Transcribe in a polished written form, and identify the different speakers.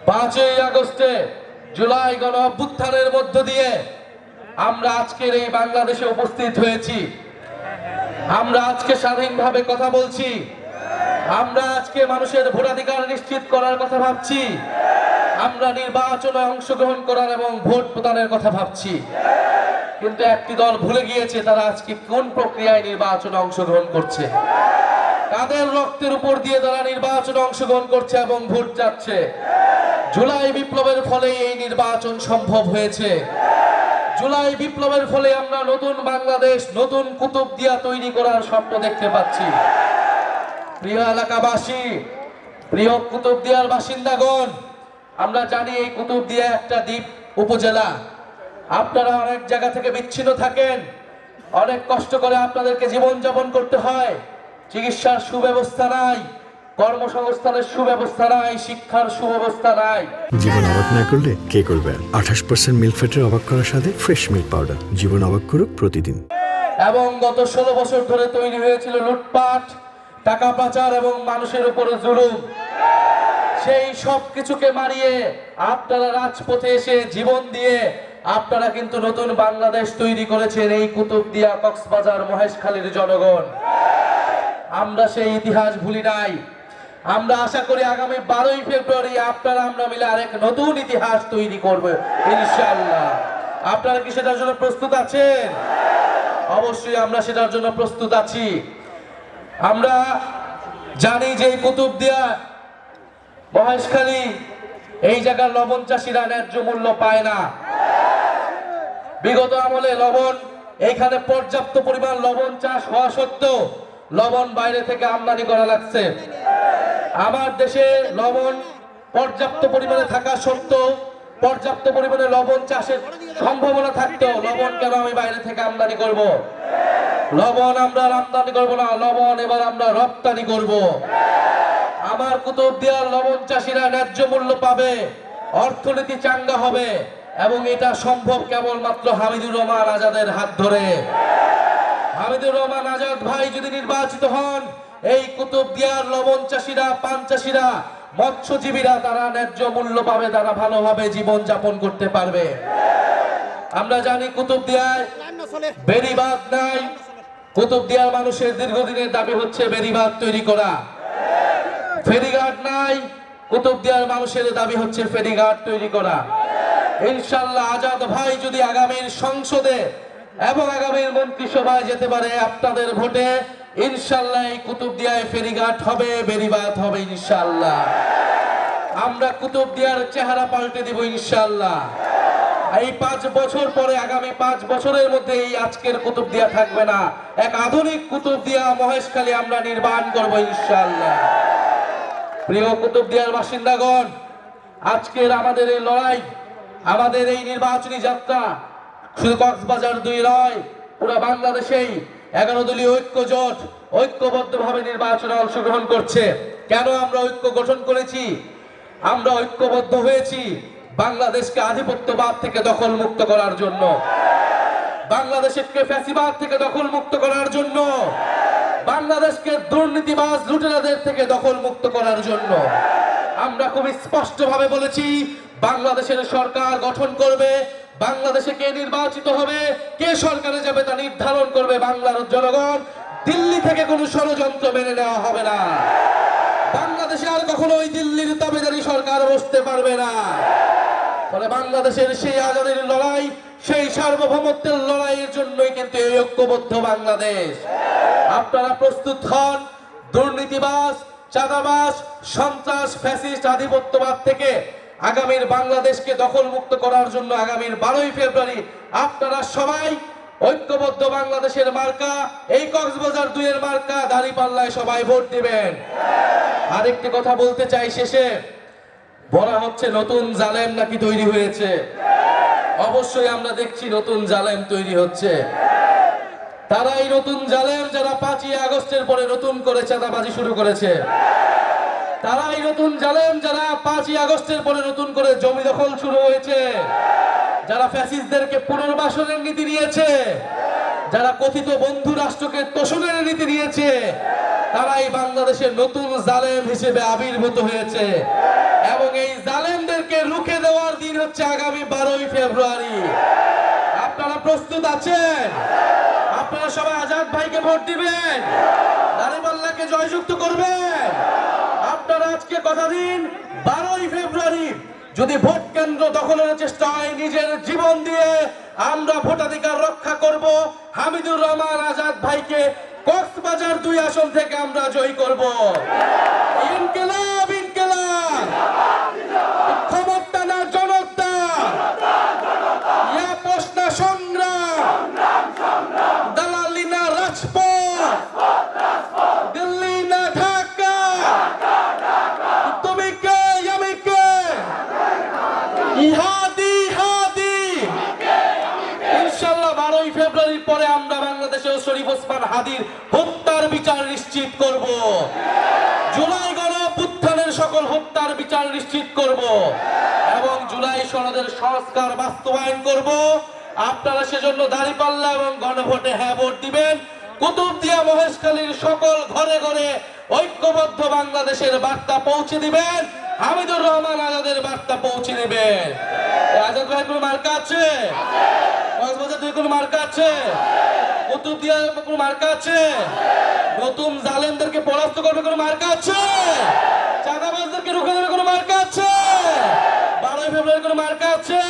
Speaker 1: 5ই আগস্টে জুলাই গণ অভ্যুত্থানের মধ্য দিয়ে আমরা আজকের এই বাংলাদেশে উপস্থিত হয়েছি। আমরা আজকে স্বাধীনভাবে কথা বলছি। আমরা আজকে মানুষের ভোটাধিকার নিশ্চিত করার কথা ভাবছি। আমরা নির্বাচনে অংশগ্রহণ করার এবং ভোট প্রদানের কথা ভাবছি। কিন্তু একটি দল ভুলে গিয়েছে তারা আজকে কোন প্রক্রিয়ায় নির্বাচনে অংশগ্রহণ করছে, কাদের রক্তের উপর দিয়ে তারা নির্বাচনে অংশগ্রহণ করছে এবং ভোট যাচ্ছে। জুলাই বিপ্লবের ফলে এই নির্বাচন সম্ভব হয়েছে। জুলাই বিপ্লবের ফলে আমরা নতুন বাংলাদেশ, নতুন কুতুবদিয়া তৈরি করার স্বপ্ন দেখতে পাচ্ছি। প্রিয় এলাকাবাসী, প্রিয় কুতুবদিয়ার বাসিন্দাগণ, আমরা জানি এই কুতুবদিয়া একটা দ্বীপ উপজেলা। আপনারা অনেক জায়গা থেকে বিচ্ছিন্ন থাকেন, অনেক কষ্ট করে আপনাদেরকে জীবনযাপন করতে হয়। চিকিৎসার সুব্যবস্থা নাই, কর্মসংস্থানের সুব্যবস্থা নাই, শিক্ষার সুব্যবস্থা নাই।
Speaker 2: জীবন অবাক না করলে কে করবে? 28% মিল্ক ফ্যাটের অবাক করার সাথে ফ্রেশ মিল্ক পাউডার। জীবন অবাক করুক প্রতিদিন।
Speaker 1: এবং গত 16 বছর ধরে তৈরি হয়েছিল লুটপাট, টাকা পাচার এবং মানুষের উপরে জুলুম। সেই সব কিছুকে মারিয়ে আপনারা রাজপথে এসে জীবন দিয়ে আপনারা কিন্তু নতুন বাংলাদেশ তৈরি করেছেন এই কুতুবদিয়া, কক্সবাজার, মহেশখালীর জনগণ। আমরা সেই ইতিহাস ভুলি নাই। আমরা আশা করি আগামী 12ই ফেব্রুয়ারি আপনারা আমরা মিলে আরেক নতুন ইতিহাস তৈরি করব ইনশাআল্লাহ। আপনারা কি সেটার জন্য প্রস্তুত আছেন? অবশ্যই আমরা সেটার জন্য প্রস্তুত আছি। আমরা জানি যে কুতুবদিয়া, মহেশখালী, এই জায়গার লবণ চাষিরা ন্যায্য মূল্য পায় না। বিগত আমলে লবণ, এইখানে পর্যাপ্ত পরিমাণ লবণ চাষ হওয়া সত্ত্বেও লবণ বাইরে থেকে আমদানি করা লাগছে। আমার দেশে লবণ পর্যাপ্ত পরিমাণে থাকা সত্ত্বেও, পর্যাপ্ত পরিমাণে লবণ চাষের সম্ভাবনা থাকতেও লবণ কেন আমি বাইরে থেকে আমদানি করব? লবণ আমরা আমদানি করব না, লবণ এবার আমরা রপ্তানি করব। আমার কুতুবদিয়ার লবণ চাষিরা ন্যায্য মূল্য পাবে, অর্থনীতি চাঙ্গা হবে এবং এটা সম্ভব কেবলমাত্র হামিদুর রহমান আজাদের হাত ধরে। হামিদুর রহমান আজাদ ভাই যদি নির্বাচিত হন, এই কুতুবদিয়ার লবণ চাষিরা, পান চাষিরা, মৎস্যজীবীরা তারা ন্যায্য মূল্য পাবে, তারা ভালোভাবে জীবন যাপন করতে পারবে। আমরা জানি কুতুবদিয়ায় বেড়িবাঁধ নাই। কুতুবদিয়ার মানুষের দীর্ঘদিনের দাবি হচ্ছে বেড়িবাঁধ তৈরি করা। ফেরিঘাট নাই, কুতুবদিয়ার মানুষের দাবি হচ্ছে ফেরিঘাট তৈরি করা। ইনশাআল্লাহ আজাদ ভাই যদি আগামীর সংসদে এবং আগামীর মন্ত্রিসভায় যেতে পারে আপনাদের ভোটে, ইনশাআল্লাহ এই কুতুবদিয়ায় ফেরিঘাট হবে, বেড়িবাঁধ হবে ইনশাআল্লাহ। আমরা কুতুবদিয়ার চেহারা পাল্টে দিব ইনশাআল্লাহ। এই 5 বছর পরে, আগামী 5 বছরের মধ্যে এই আজকের কুতুবদিয়া থাকবে না, এক আধুনিক কুতুবদিয়া মহেশখালী আমরা নির্মাণ করব ইনশাআল্লাহ। প্রিয় কুতুবদিয়ার বাসিন্দাগণ, আজকের আমাদের এই লড়াই, আমাদের এই নির্বাচনী যাত্রা শুধু কক্সবাজার 2 নয়, পুরো বাংলাদেশেই 11 দলীয় ঐক্য জোট ঐক্যবদ্ধভাবে নির্বাচনে অংশগ্রহণ করছে। কেন আমরা ঐক্য গঠন করেছি? আমরা ঐক্যবদ্ধ হয়েছি বাংলাদেশকে আধিপত্যবাদ থেকে দখল মুক্ত করার জন্য, বাংলাদেশকে ফ্যাসিবাদ থেকে দখল মুক্ত করার জন্য, বাংলাদেশকে দুর্নীতিবাজ লুটেরাদের থেকে দখল মুক্ত করার জন্য। আমরা খুব স্পষ্টভাবে বলেছি বাংলাদেশের সরকার গঠন করবে, বাংলাদেশে কে নির্বাচিত হবে, কে সরকারে যাবে তা নির্ধারণ করবে বাংলার জনগণ। দিল্লি থেকে কোনো ষড়যন্ত্র মেনে নেওয়া হবে না। বাংলাদেশে আর কখনো ওই দিল্লির দাবিদারি সরকার বসতে পারবে না। ফলে বাংলাদেশের সেই আজাদের লড়াই, সেই সার্বভৌমত্বের লড়াইয়ের জন্যই কিন্তু এই ঐক্যবদ্ধ বাংলাদেশ। আপনারা প্রস্তুত হন দুর্নীতিবাজ, চাঁদাবাজ, সন্ত্রাস, ফ্যাসিস্ট, আধিপত্যবাদ থেকে আগামীর বাংলাদেশকে দখল মুক্ত করার জন্য আগামীর 12ই ফেব্রুয়ারি আপনারা সবাই ঐক্যবদ্ধ বাংলাদেশের মার্কা, এই কক্সবাজার 2 এর মার্কা দাঁড়িপাল্লায় সবাই ভোট দিবেন। আরেকটি কথা বলতে চাই শেষে, বলা হচ্ছে নতুন জালেম নাকি তৈরি হয়েছে। অবশ্যই আমরা দেখছি নতুন জালেম তৈরি হচ্ছে। তারা এই নতুন জালেম যারা 5ই আগস্টের পরে নতুন করে চাঁদাবাজি শুরু করেছে, তারা এই নতুন জালেম যারা 5ই আগস্টের পরে নতুন করে জমি দখল শুরু হয়েছে, যারা ফ্যাসিস্টদেরকে পুনর্বাসনের নীতি নিয়েছে, যারা কথিত বন্ধু রাষ্ট্রকে তোষণের নীতি নিয়েছে, তারাই বাংলাদেশের নতুন জালেম হিসেবে আবির্ভূত হয়েছে এবং এই জালেমদের যাচ্ছে আগামী 12ই ফেব্রুয়ারি। আপনারা প্রস্তুত আছেন? আপনারা সবাই আজাদ ভাইকে ভোট দিবেন, দাঁড়িপাল্লাকে জয়যুক্ত করবেন। আপনারা আজকে কথা দিন, 12ই ফেব্রুয়ারি যদি ভোট কেন্দ্র দখলের চেষ্টা হয়, নিজের জীবন দিয়ে আমরা ভোটাধিকার রক্ষা করব। হামিদুর রহমান আজাদ ভাইকে কক্সবাজার 2 আসন থেকে আমরা জয়ী করব। ইনকিলাব ইনকিলাব, ক্ষমতা না জনতা, ইয়া প্রশ্ন সংগ্রাম, দালালি না রাজপথ, দিল্লি না ঢাকা, তুমি কে আমি কে, ইহাদি হাদি। ইনশাআল্লাহ 12ই ফেব্রুয়ারির পরে আমরা বাংলাদেশের শরীফ ওসমান হাদির হত্যার বিচার নিশ্চিত করব। জুলাই গণঅভ্যুত্থানের সকল হত্যার বিচার নিশ্চিত করব এবং জুলাই সনদের সংস্কার বাস্তবায়ন করব। আপনারা সেজন্য দাঁড়িপাল্লা এবং গণভোটে হ্যাঁ ভোট দিবেন। কুতুবদিয়া মহেশখালীর সকল ঘরে ঘরে ঐক্যবদ্ধ বাংলাদেশের বার্তা পৌঁছে দিবেন। হামিদুর রহমান আজাদের বার্তা পৌঁছে দিবেন। আজাদ ভাই কোনো মার্কা আছে? কক্সবাজার 2 কোনো মার্কা আছে? কুতুবদিয়া কোনো মার্কা আছে? নতুন জালেমদেরকে পরাস্ত করবে কোনো মার্কা আছে? চাঁদাবাজদেরকে রুখে দেবে কোনো মার্কা আছে? 12ই ফেব্রুয়ারি কোনো মার্কা আছে?